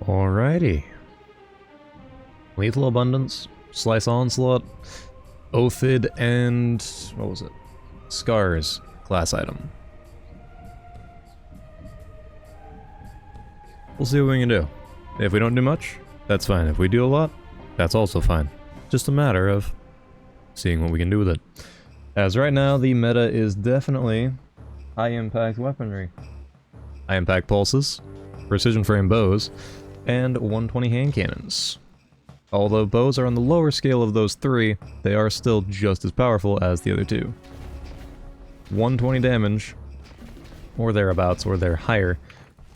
Alrighty. Lethal Abundance, Slice Onslaught, Ophid, and... what was it? Scars class item. We'll see what we can do. If we don't do much, that's fine. If we do a lot, that's also fine. Just a matter of seeing what we can do with it. As right now, the meta is definitely high-impact weaponry. High-impact pulses, precision frame bows, and 120 hand cannons. Although bows are on the lower scale of those three, they are still just as powerful as the other two. 120 damage, or thereabouts, or they're higher,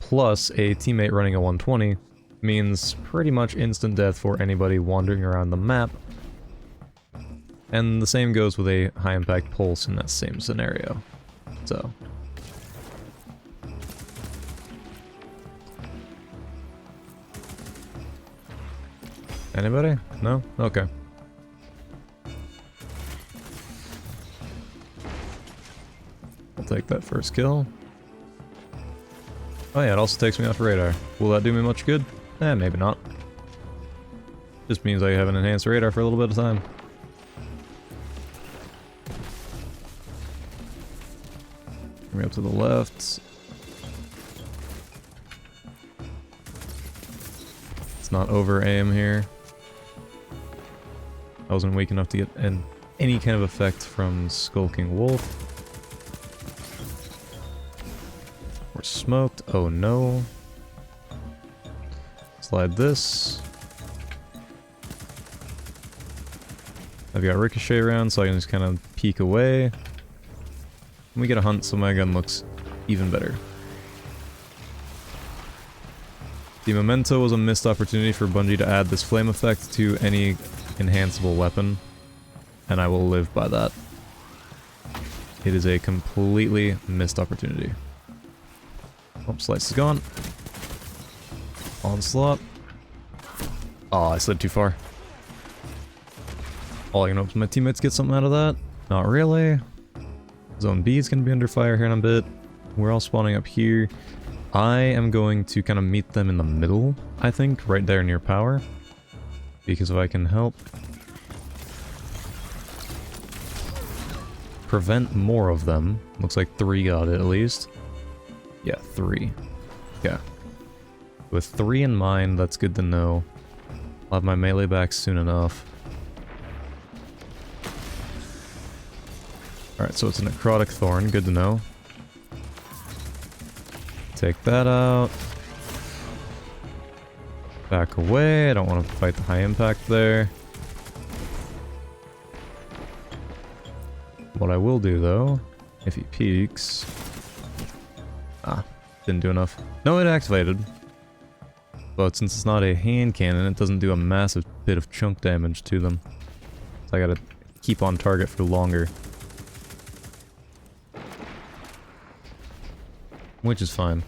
plus a teammate running a 120 means pretty much instant death for anybody wandering around the map. And the same goes with a high impact pulse in that same scenario. So. Anybody? No? Okay. I'll take that first kill. Oh yeah, it also takes me off radar. Will that do me much good? Eh, maybe not. Just means I have an enhanced radar for a little bit of time. Bring me up to the left. It's not over aim here. I wasn't weak enough to get any kind of effect from Skulking Wolf. We're smoked. Oh no. Slide this. I've got ricochet rounds, so I can just kind of peek away. And we get a hunt, so my gun looks even better. The Memento was a missed opportunity for Bungie to add this flame effect to any enhanceable weapon, and I will live by that. It is a completely missed opportunity. Oh, slice is gone. Onslaught. Oh, I slid too far. All I can hope is my teammates get something out of that. Not really. Zone B is going to be under fire here in a bit. We're all spawning up here. I am going to kind of meet them in the middle, I think, right there near power. Because if I can help prevent more of them. Looks like 3 got it at least. Yeah, 3. Yeah. With 3 in mind, that's good to know. I'll have my melee back soon enough. Alright, so it's a Necrotic Thorn, good to know. Take that out. Back away, I don't want to fight the high impact there. What I will do though, if he peeks... Ah, didn't do enough. No, it activated. But since it's not a hand cannon, it doesn't do a massive bit of chunk damage to them. So I gotta keep on target for longer. Which is fine.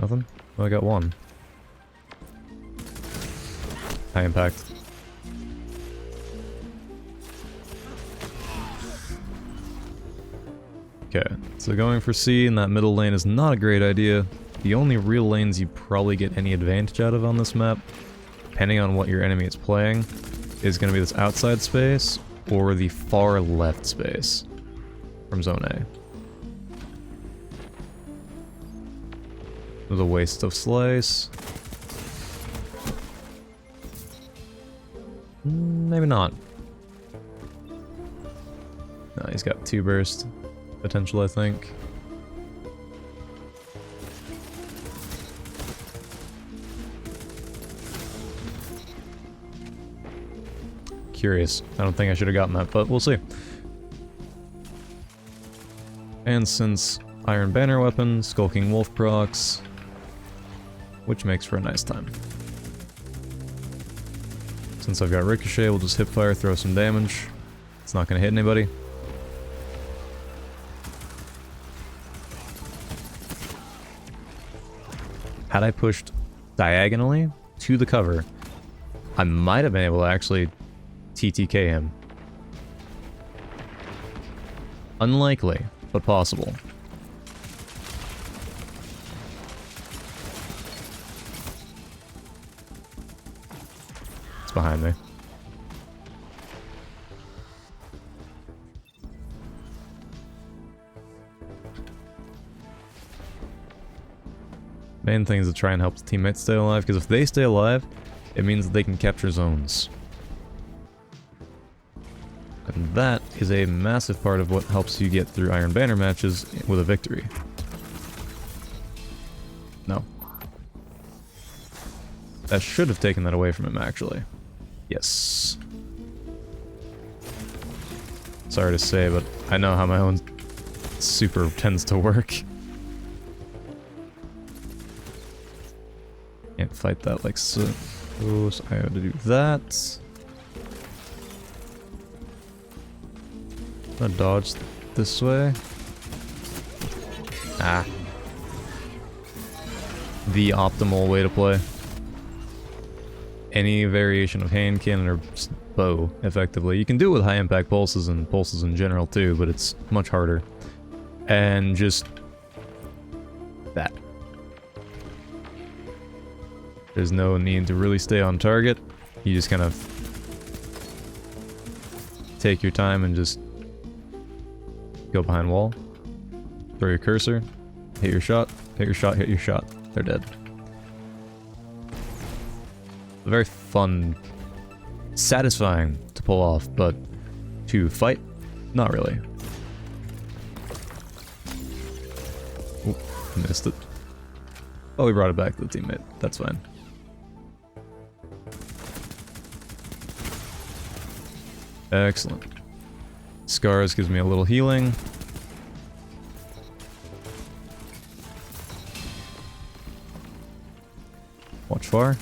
Nothing? Oh, I got 1. High impact. Okay, so going for C in that middle lane is not a great idea. The only real lanes you probably get any advantage out of on this map, depending on what your enemy is playing, is going to be this outside space or the far left space from Zone A. It was a waste of slice. Maybe not. No, he's got 2 burst potential, I think. Curious. I don't think I should have gotten that, but we'll see. And since Iron Banner weapon, Skulking Wolf procs, which makes for a nice time. Since I've got Ricochet, we'll just hip fire, throw some damage. It's not going to hit anybody. Had I pushed diagonally to the cover, I might have been able to actually TTK him. Unlikely, but possible. behind me. Main thing is to try and help the teammates stay alive, because if they stay alive, it means that they can capture zones. And that is a massive part of what helps you get through Iron Banner matches with a victory. No. That should have taken that away from him, actually. Yes. Sorry to say, but I know how my own super tends to work. Can't fight that like so. So I have to do that. I'm gonna dodge this way. Ah. The optimal way to play. Any variation of hand cannon or bow, effectively. You can do it with high impact pulses and pulses in general too, but it's much harder. And just that. There's no need to really stay on target. You just kind of take your time and just go behind wall. Throw your cursor. Hit your shot. Hit your shot. Hit your shot. They're dead. Very fun, satisfying to pull off, but to fight, not really. Oop, missed it. Oh, we brought it back to the teammate. That's fine. Excellent. Scars gives me a little healing. Watch far.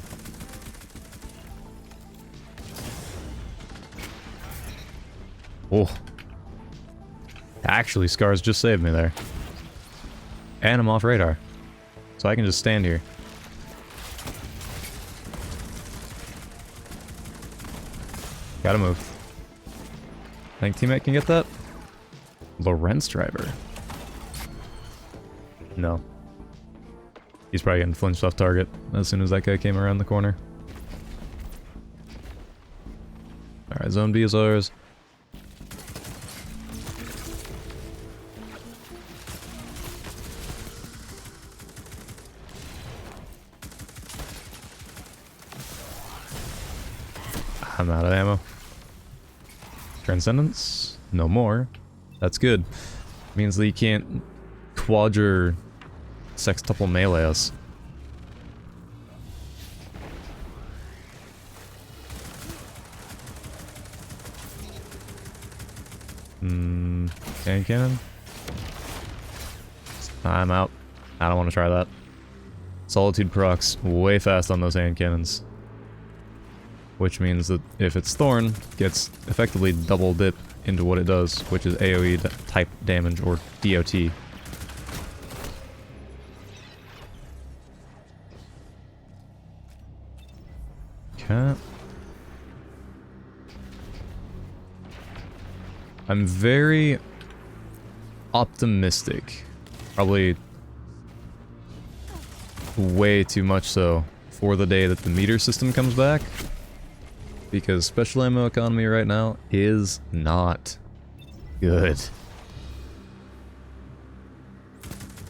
Oh. Actually, Scars just saved me there. And I'm off radar. So I can just stand here. Gotta move. Think teammate can get that? Lorentz driver. No. He's probably getting flinched off target as soon as that guy came around the corner. Alright, zone B is ours. I'm out of ammo. Transcendence? No more. That's good. Means that you can't quadra sextuple melee us. Hand cannon? I'm out. I don't want to try that. Solitude procs way fast on those hand cannons. Which means that if it's Thorn, gets effectively double dip into what it does, which is AoE type damage or DOT. Okay. I'm very optimistic. Probably way too much so for the day that the meter system comes back. Because special ammo economy right now is not good.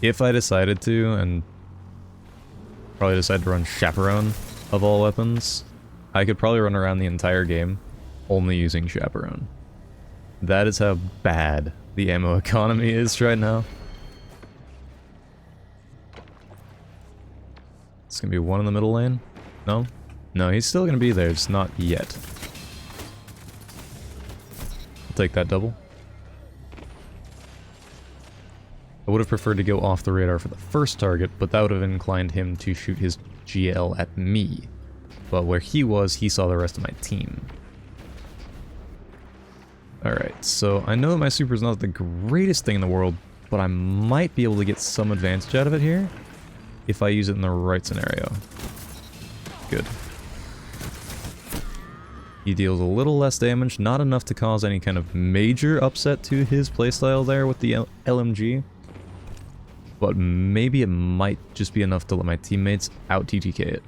If I decided to, and probably decide to run Chaperone of all weapons, I could probably run around the entire game only using Chaperone. That is how bad the ammo economy is right now. It's gonna be one in the middle lane? No? No, he's still gonna be there, just not yet. I'll take that double. I would have preferred to go off the radar for the first target, but that would have inclined him to shoot his GL at me. But where he was, he saw the rest of my team. Alright, so I know that my super is not the greatest thing in the world, but I might be able to get some advantage out of it here if I use it in the right scenario. Good. He deals a little less damage, not enough to cause any kind of major upset to his playstyle there with the LMG. But maybe it might just be enough to let my teammates out TTK it.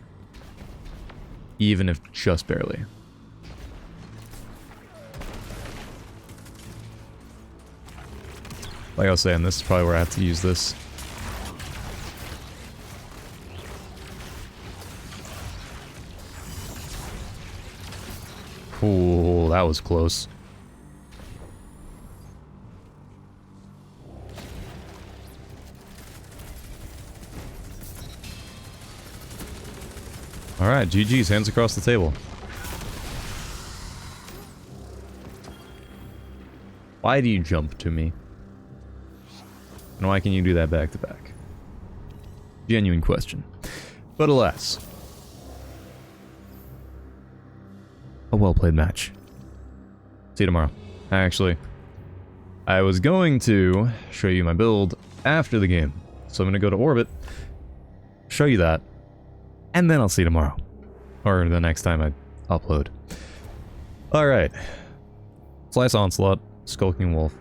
Even if just barely. Like I was saying, this is probably where I have to use this. Ooh, that was close. Alright, GG's, hands across the table. Why do you jump to me? And why can you do that back to back? Genuine question. But alas. A well-played match. See you tomorrow. Actually, I was going to show you my build after the game. So I'm going to go to orbit, show you that, and then I'll see you tomorrow. Or the next time I upload. Alright. Slice Onslaught, Skulking Wolf.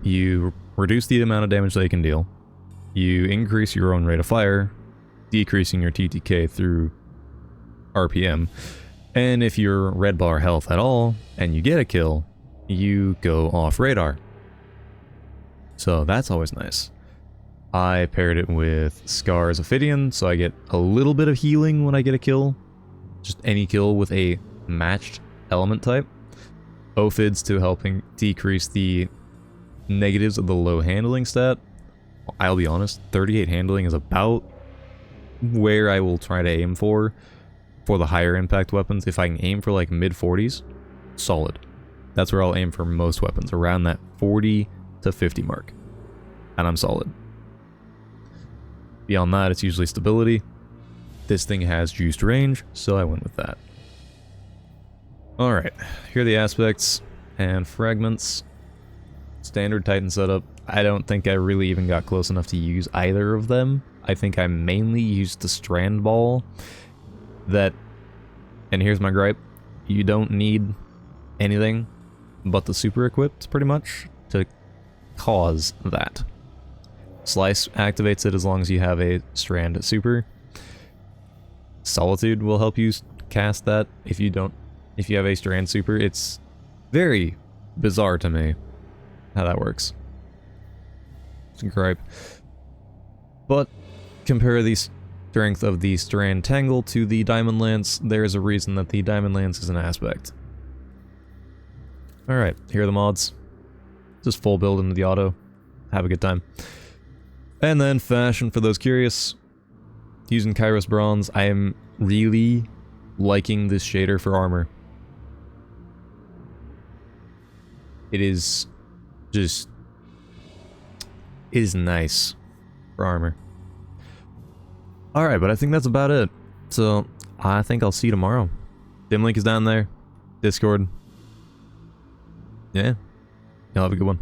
You reduce the amount of damage they can deal. You increase your own rate of fire, decreasing your TTK through RPM. And if you're red bar health at all, and you get a kill, you go off radar. So that's always nice. I paired it with Scar's Ophidian, so I get a little bit of healing when I get a kill. Just any kill with a matched element type. Ophids to helping decrease the negatives of the low handling stat. I'll be honest, 38 handling is about where I will try to aim for the higher impact weapons. If I can aim for like mid 40s, solid. That's where I'll aim for most weapons, around that 40 to 50 mark. And I'm solid. Beyond that, it's usually stability. This thing has juiced range, so I went with that. Alright, here are the aspects and fragments. Standard Titan setup. I don't think I really even got close enough to use either of them. I think I mainly used the Strand Ball. That, and here's my gripe, you don't need anything but the super equipped, pretty much, to cause that. Slice activates it as long as you have a Strand super. Solitude will help you cast that if you have a Strand super. It's very bizarre to me how that works. It's a gripe. But compare the strength of the Strand Tangle to the Diamond Lance. There's a reason that the Diamond Lance is an aspect. Alright, here are the mods. Just full build into the auto. Have a good time. And then fashion for those curious. Using Kairos Bronze, I am really liking this shader for armor. It is just... it is nice for armor. Alright, but I think that's about it. So, I think I'll see you tomorrow. Dim link is down there. Discord. Yeah. Y'all have a good one.